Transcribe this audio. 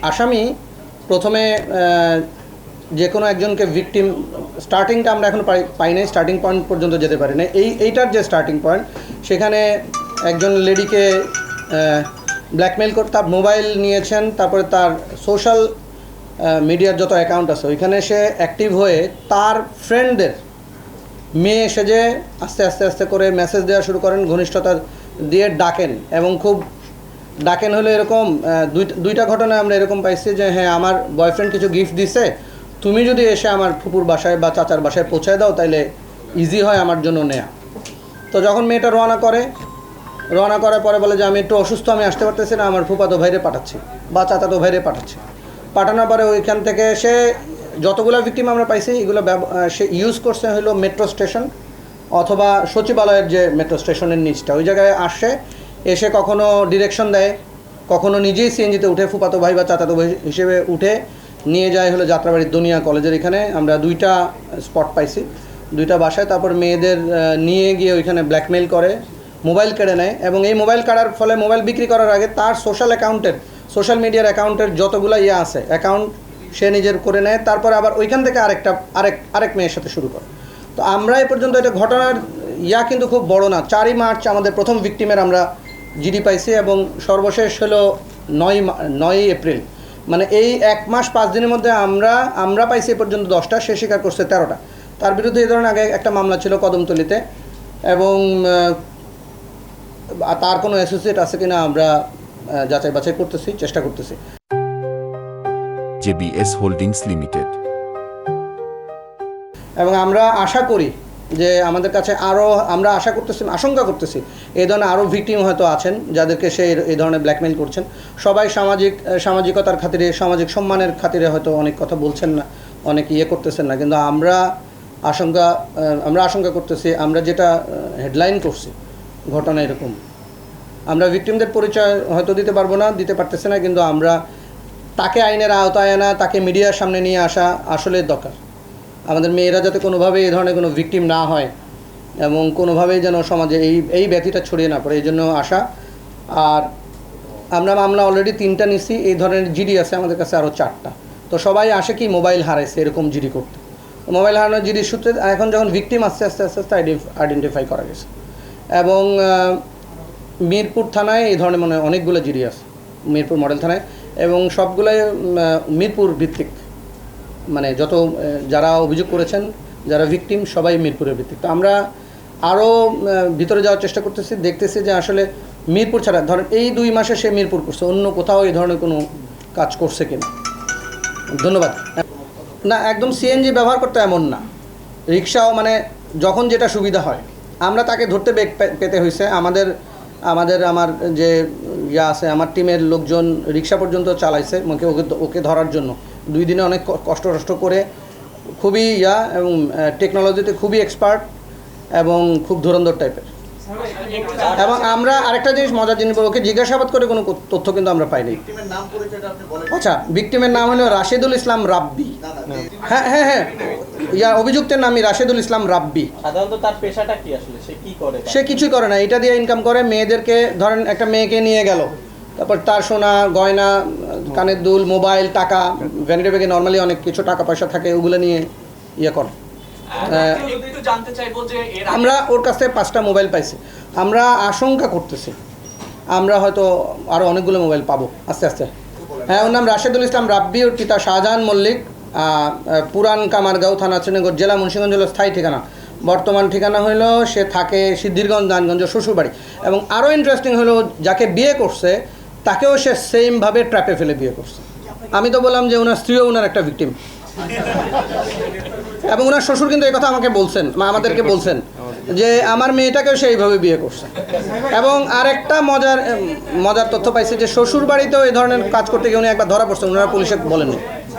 আসামি প্রথমে যে কোনো একজনকে ভিকটিম স্টার্টিংটা আমরা এখন পাই নাই, স্টার্টিং পয়েন্ট পর্যন্ত যেতে পারি না। এইটার যে স্টার্টিং পয়েন্ট, সেখানে একজন লেডিকে ব্ল্যাকমেল করে তার মোবাইল নিয়েছেন, তারপরে তার সোশ্যাল মিডিয়ার যত অ্যাকাউন্ট আছে ওইখানে সে অ্যাক্টিভ হয়ে তার ফ্রেন্ডদের মেয়ে সেজে আস্তে আস্তে আস্তে করে মেসেজ দেওয়া শুরু করেন, ঘনিষ্ঠতা দিয়ে ডাকেন। এবং খুব ডাকেন হলে এরকম দুইটা ঘটনায় আমরা এরকম পাইছি যে হ্যাঁ, আমার বয়ফ্রেন্ড কিছু গিফট দিছে, তুমি যদি এসে আমার ফুপুর বাসায় বা চাচার বাসায় পৌঁছায় দাও তাইলে ইজি হয় আমার জন্য নেয়া। তো যখন মেয়েটা রওনা করার পরে বলে যে আমি একটু অসুস্থ, আমি আসতে পারতেছি না, আমার ফুপাতো ভাইরে পাঠাচ্ছি বা চাচাতো ভাইরে পাঠাচ্ছি। পাঠানোর পরে ওইখান থেকে সে যতগুলো ভিকটিম আমরা পাইছি এগুলো সে ইউজ করছে হলো মেট্রো স্টেশন অথবা সচিবালয়ের যে মেট্রো স্টেশনের নিচটা, ওই জায়গায় আসে, এসে কখনো ডিরেকশন দেয়, কখনো নিজেই সিএনজিতে উঠে ফুপাতো ভাই বা চাচাতো ভাই হিসেবে উঠে নিয়ে যায় হলো যাত্রাবাড়ির দুনিয়া কলেজের এখানে। আমরা 2টা স্পট পাইছি, 2টা বাসায়। তারপর মেয়েদের নিয়ে গিয়ে ওইখানে ব্ল্যাকমেল করে, মোবাইল কেড়ে নেয়। এবং এই মোবাইল কাটার ফলে মোবাইল বিক্রি করার আগে তার সোশ্যাল মিডিয়ার অ্যাকাউন্টের যতগুলো আছে অ্যাকাউন্ট সে নিজের করে নেয়। তারপরে আবার ওইখান থেকে আরেক মেয়ের সাথে শুরু করে। তো আমরা এই পর্যন্ত এটা ঘটনার কিন্তু খুব বড় না। 4ই মার্চ আমাদের প্রথম ভিকটিমের আমরা জিডি পাইছি এবং সর্বশেষ হলো 9ই এপ্রিল, মানে এই 1 মাস 5 দিনের মধ্যে আমরা পাইছি এ পর্যন্ত 10টা, সে স্বীকার করছে 13টা। তার বিরুদ্ধে এই ধরনের আগে একটা মামলা ছিল কদমতলীতে, এবং তার কোনো অ্যাসোসিয়েট আছে কিনা আমরা যাচাই বাছাই করতেছি, চেষ্টা করতেছি। JBS holdings limited. এবং আমরা আশা করি যে আমাদের কাছে আমরা আশঙ্কা করতেছি এই ধরনের আরও ভিকটিম হয়তো আছেন যাদেরকে সে এই ধরনের ব্ল্যাকমেল করছেন। সবাই সামাজিকতার খাতিরে, সামাজিক সম্মানের খাতিরে হয়তো অনেক কথা বলছেন না, অনেক করতেছেন না, কিন্তু আমরা আশঙ্কা করতেছি। আমরা যেটা হেডলাইন করছি ঘটনা এরকম, আমরা ভিকটিমদের পরিচয় হয়তো দিতে পারতেছি না, কিন্তু আমরা তাকে আইনের আওতায় আনা, তাকে মিডিয়ার সামনে নিয়ে আসা আসলে দরকার। আমাদের মেয়েরা যাতে কোনোভাবেই এই ধরনের কোনো ভিকটিম না হয় এবং কোনোভাবেই যেন সমাজে এই ব্যথিটা ছড়িয়ে না পড়ে, এই জন্য আসা। আর আমরা মামলা অলরেডি 3টা নিছি, এই ধরনের জিডি আছে আমাদের কাছে আরও 4টা। তো সবাই আসে কি মোবাইল হারাইছে এরকম জিডি করতে। মোবাইল হারানোর জিডির সূত্রে এখন যখন ভিকটিম আস্তে আস্তে আইডেন্টিফাই করা গেছে। এবং মিরপুর থানায় এই ধরনের অনেকগুলো জিডি আছে, মিরপুর মডেল থানায়, এবং সবগুলোই মিরপুর ভিত্তিক, মানে যারা অভিযোগ করেছেন, যারা ভিকটিম সবাই মিরপুরের ভিত্তিক। তো আমরা আরও ভিতরে যাওয়ার চেষ্টা করতেছি, দেখতেছি যে আসলে মিরপুর ছাড়া ধরেন এই 2 মাসে সে মিরপুর করছে, অন্য কোথাও এই ধরনের কোনো কাজ করছে কিনা। ধন্যবাদ। না, একদম সিএনজি ব্যবহার করতে এমন না, রিক্সাও, মানে যখন যেটা সুবিধা হয়। আমরা তাকে ধরতে পেতে হয়েছে, আমার যে আছে, আমার টিমের লোকজন রিক্সা পর্যন্ত চালাইছে ওকে ধরার জন্য। 2 দিনে অনেক কষ্ট করে, খুবই এবং টেকনোলজিতে খুবই এক্সপার্ট এবং খুব ধুরন্ধর টাইপের। এবং আমরা আরেকটা মজার জিনিস, ওকে জিজ্ঞাসাবাদ করে কোনো তথ্য কিন্তু আমরা পাইনি। আচ্ছা, ভিকটিমের নাম হলো রাশেদুল ইসলাম রাব্বি। হ্যাঁ, অভিযুক্তের নামই রাশেদুল ইসলাম রাব্বি। সাধারণত তার পেশাটা কি আসলে, সে কি করে? সে কিছুই করে না, এটা দিয়ে ইনকাম করে। মেয়েদেরকে ধরেন একটা মেয়েকে নিয়ে গেল, তারপর তার সোনা গয়না, কানের দুল, মোবাইল, টাকা, ভ্যানিটি ব্যাগে নর্মালি অনেক কিছু টাকা পয়সা থাকে, ওগুলো নিয়ে করে। আমরা ওর কাছ থেকে 5টা মোবাইল পাইছি। আমরা আশঙ্কা করতেছি আমরা হয়তো আরও অনেকগুলো মোবাইল পাবো আস্তে আস্তে। হ্যাঁ, ওর নাম রাশেদুল ইসলাম রাব্বি, ওর পিতা শাহজাহান মল্লিক, পুরান কামারগাঁও, থানা শ্রীনগর, জেলা মুন্সিগঞ্জ হলো স্থায়ী ঠিকানা। বর্তমান ঠিকানা হইলো সে থাকে সিদ্ধিরগঞ্জ, নারায়ণগঞ্জ শ্বশুরবাড়ি। এবং আরও ইন্টারেস্টিং হলো যাকে বিয়ে করছে তাকেও সে সেমভাবে ট্র্যাপে ফেলে বিয়ে করছে। আমি তো বললাম যে ওনার স্ত্রীও ওনার একটা ভিকটিম, এবং ওনার শ্বশুর কিন্তু এই কথা আমাদেরকে বলছেন যে আমার মেয়েটাকেও সে এইভাবে বিয়ে করছে। এবং আরেকটা মজার তথ্য পাইছে যে শ্বশুর বাড়িতেও এই ধরনের কাজ করতে গিয়ে উনি একবার ধরা পড়ছেন, ওনারা পুলিশে বলেননি।